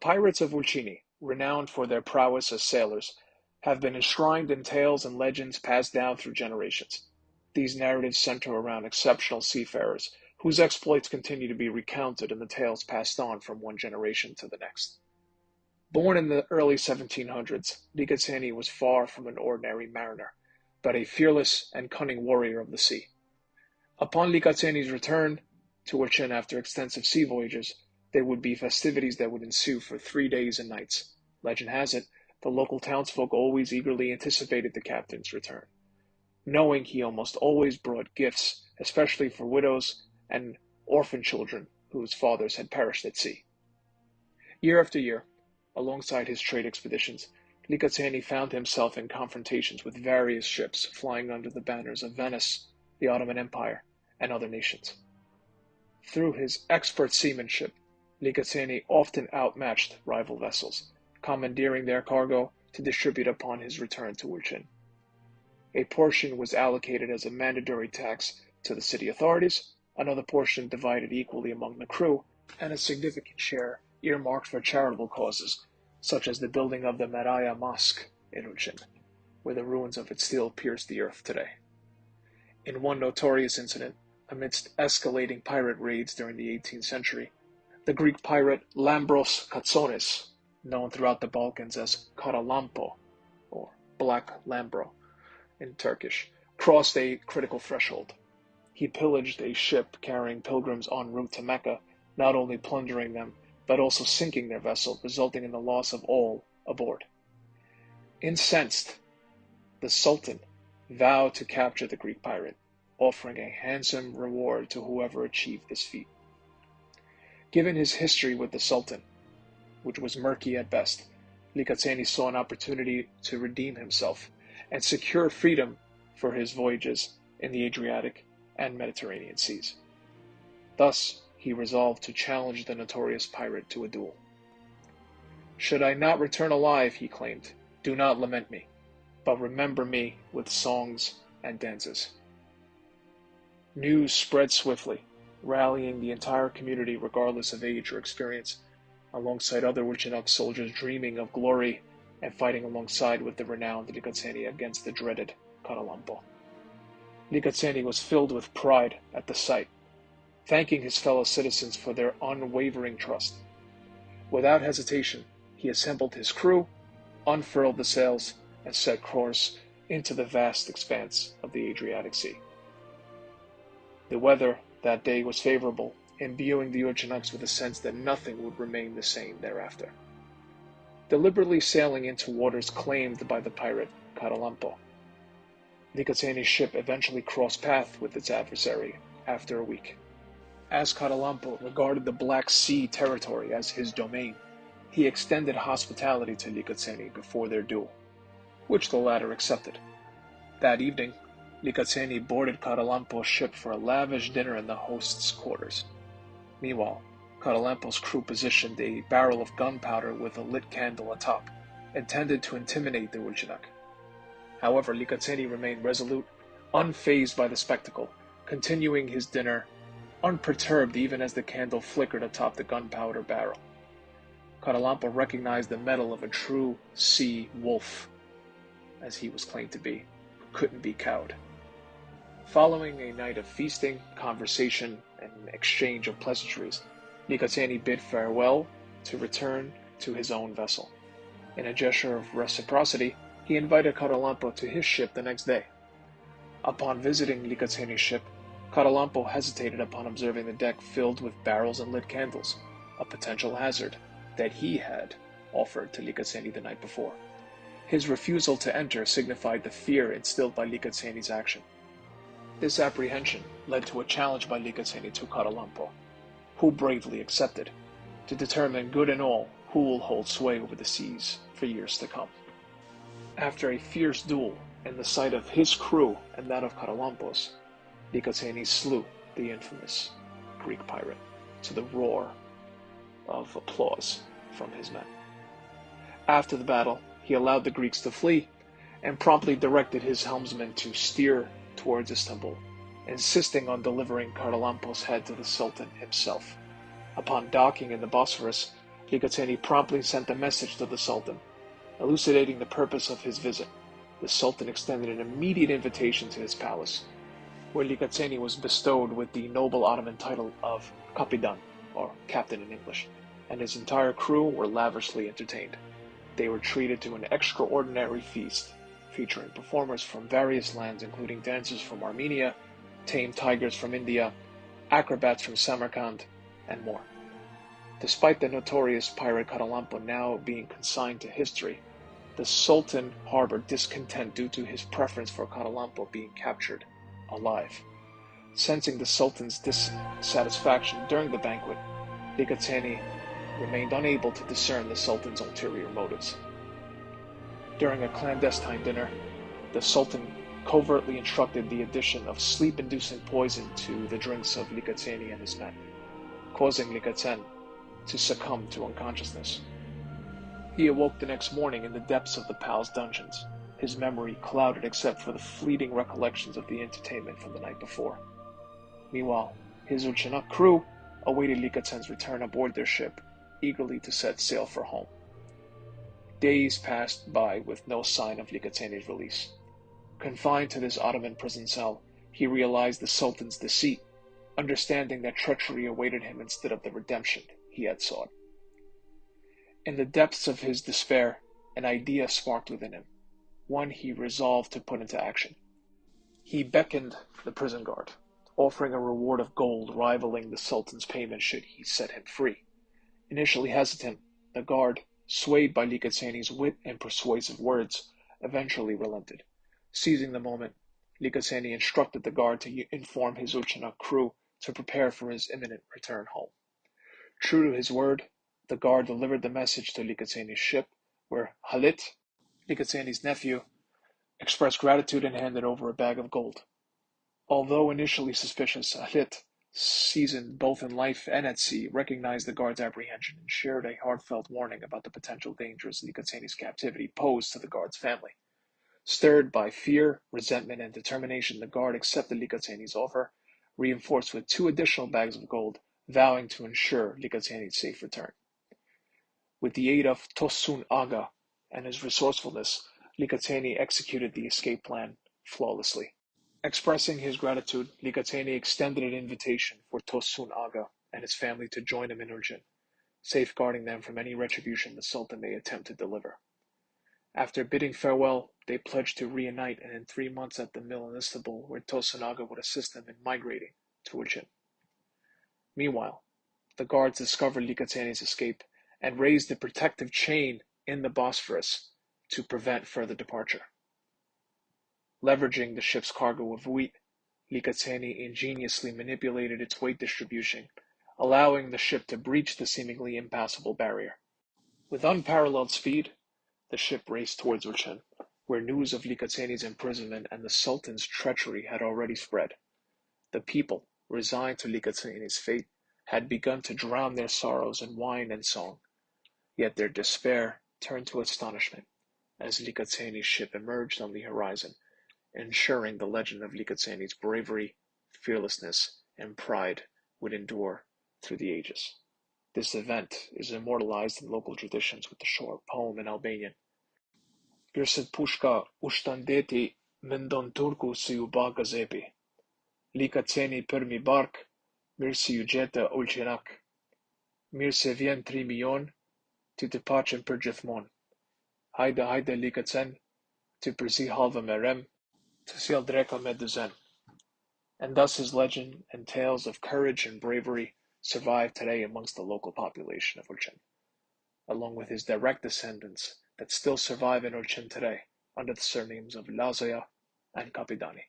pirates of Ulqini, renowned for their prowess as sailors, have been enshrined in tales and legends passed down through generations. These narratives center around exceptional seafarers whose exploits continue to be recounted in the tales passed on from one generation to the next. Born in the early 1700s, Likaceni was far from an ordinary mariner, but a fearless and cunning warrior of the sea. Upon Likaceni's return to Urchin after extensive sea voyages, there would be festivities that would ensue for 3 days and nights. Legend has it, the local townsfolk always eagerly anticipated the captain's return, knowing he almost always brought gifts, especially for widows and orphan children whose fathers had perished at sea. Year after year, alongside his trade expeditions, Likaceni found himself in confrontations with various ships flying under the banners of Venice, the Ottoman Empire, and other nations. Through his expert seamanship, Likaceni often outmatched rival vessels, commandeering their cargo to distribute upon his return to Urchin. A portion was allocated as a mandatory tax to the city authorities, another portion divided equally among the crew, and a significant share earmarked for charitable causes, such as the building of the Maraya Mosque in Urchin, where the ruins of it still pierce the earth today. In one notorious incident, amidst escalating pirate raids during the 18th century, the Greek pirate Lambros Katsonis, known throughout the Balkans as Karalampo, or Black Lambro in Turkish, crossed a critical threshold. He pillaged a ship carrying pilgrims en route to Mecca, not only plundering them, but also sinking their vessel, resulting in the loss of all aboard. Incensed, the Sultan vowed to capture the Greek pirate, offering a handsome reward to whoever achieved this feat. Given his history with the Sultan, which was murky at best, Likaceni saw an opportunity to redeem himself and secure freedom for his voyages in the Adriatic and Mediterranean seas. Thus, he resolved to challenge the notorious pirate to a duel. "Should I not return alive," he claimed, "do not lament me, but remember me with songs and dances." News spread swiftly, rallying the entire community regardless of age or experience, alongside other Urchinok soldiers dreaming of glory and fighting alongside with the renowned Likaceni against the dreaded Karalampo. Likaceni was filled with pride at the sight, thanking his fellow citizens for their unwavering trust. Without hesitation, he assembled his crew, unfurled the sails, and set course into the vast expanse of the Adriatic Sea. The weather that day was favorable, imbuing the Urchinoks with a sense that nothing would remain the same thereafter. Deliberately sailing into waters claimed by the pirate Karalampo, Likaceni's ship eventually crossed paths with its adversary after a week. As Karalampo regarded the Black Sea territory as his domain, he extended hospitality to Likaceni before their duel, which the latter accepted. That evening, Likaceni boarded Karalampo's ship for a lavish dinner in the host's quarters. Meanwhile, Karalampo's crew positioned a barrel of gunpowder with a lit candle atop, intended to intimidate the Urchinok. However, Likaceni remained resolute, unfazed by the spectacle, continuing his dinner unperturbed even as the candle flickered atop the gunpowder barrel. Karalampo recognized the mettle of a true sea wolf, as he was claimed to be, who couldn't be cowed. Following a night of feasting, conversation, and exchange of pleasantries, Likaceni bid farewell to return to his own vessel. In a gesture of reciprocity, he invited Karalampo to his ship the next day. Upon visiting Likaceni's ship, Karalampo hesitated upon observing the deck filled with barrels and lit candles, a potential hazard that he had offered to Likaceni the night before. His refusal to enter signified the fear instilled by Likaceni's action. This apprehension led to a challenge by Likaceni to Karalampo, who bravely accepted, to determine good and all who will hold sway over the seas for years to come. After a fierce duel in the sight of his crew and that of Karalampo's, Likaceni slew the infamous Greek pirate to the roar of applause from his men. After the battle, he allowed the Greeks to flee and promptly directed his helmsman to steer towards Istanbul, insisting on delivering Karalampo's head to the Sultan himself. Upon docking in the Bosphorus, Likaceni promptly sent a message to the Sultan, elucidating the purpose of his visit. The Sultan extended an immediate invitation to his palace, where Likaceni was bestowed with the noble Ottoman title of Kapitan, or captain in English, and his entire crew were lavishly entertained. They were treated to an extraordinary feast, featuring performers from various lands including dancers from Armenia, tame tigers from India, acrobats from Samarkand, and more. Despite the notorious pirate Karalampo now being consigned to history, the Sultan harbored discontent due to his preference for Karalampo being captured alive. Sensing the Sultan's dissatisfaction during the banquet, Likaceni remained unable to discern the Sultan's ulterior motives. During a clandestine dinner, the Sultan covertly instructed the addition of sleep-inducing poison to the drinks of Likaceni and his men, causing Likaceni to succumb to unconsciousness. He awoke the next morning in the depths of the palace dungeons, his memory clouded except for the fleeting recollections of the entertainment from the night before. Meanwhile, his Ulqini crew awaited Likaceni's return aboard their ship, eagerly to set sail for home. Days passed by with no sign of Likaceni's release. Confined to this Ottoman prison cell, he realized the Sultan's deceit, understanding that treachery awaited him instead of the redemption he had sought. In the depths of his despair, an idea sparked within him, one he resolved to put into action. He beckoned the prison guard, offering a reward of gold rivaling the Sultan's payment should he set him free. Initially hesitant, the guard, swayed by Likaceni's wit and persuasive words, eventually relented. Seizing the moment, Likaceni instructed the guard to inform his Ulqini crew to prepare for his imminent return home. True to his word, the guard delivered the message to Likaceni's ship, where Halit, Likaceni's nephew, expressed gratitude and handed over a bag of gold. Although initially suspicious, Halit, seasoned both in life and at sea, recognized the guard's apprehension and shared a heartfelt warning about the potential dangers Likaceni's captivity posed to the guard's family. Stirred by fear, resentment, and determination, the guard accepted Likaceni's offer, reinforced with 2 additional bags of gold, vowing to ensure Likaceni's safe return. With the aid of Tosun Aga and his resourcefulness, Likaceni executed the escape plan flawlessly. Expressing his gratitude, Likaceni extended an invitation for Tosun Aga and his family to join him in Urgin, safeguarding them from any retribution the Sultan may attempt to deliver. After bidding farewell, they pledged to reunite and in 3 months at the mill in Istanbul, where Tosun Aga would assist them in migrating to Urgin. Meanwhile, the guards discovered Likaceni's escape and raised a protective chain in the Bosphorus to prevent further departure. Leveraging the ship's cargo of wheat, Likaceni ingeniously manipulated its weight distribution, allowing the ship to breach the seemingly impassable barrier. With unparalleled speed, the ship raced towards Urchin, where news of Likaceni's imprisonment and the Sultan's treachery had already spread. The people, resigned to Likaceni's fate, had begun to drown their sorrows in wine and song, yet their despair turned to astonishment as Likaceni's ship emerged on the horizon, ensuring the legend of Likaceni's bravery, fearlessness, and pride would endure through the ages. This event is immortalized in local traditions with the short poem in Albanian. Gërset pushka ushtandeti mendon turku si u ba gazepi. Likaceni për mi bark, mirë si ju gjete Ulqinak. Mirë se vjen 3 milion, ty të paqen për gjithmonë. Hajde, hajde Likacen, ty përzi halve me rem, to sjell dreka me dyzen. And thus his legend and tales of courage and bravery survive today amongst the local population of Urchin, along with his direct descendants that still survive in Urchin today under the surnames of Lazaya and Kapidani.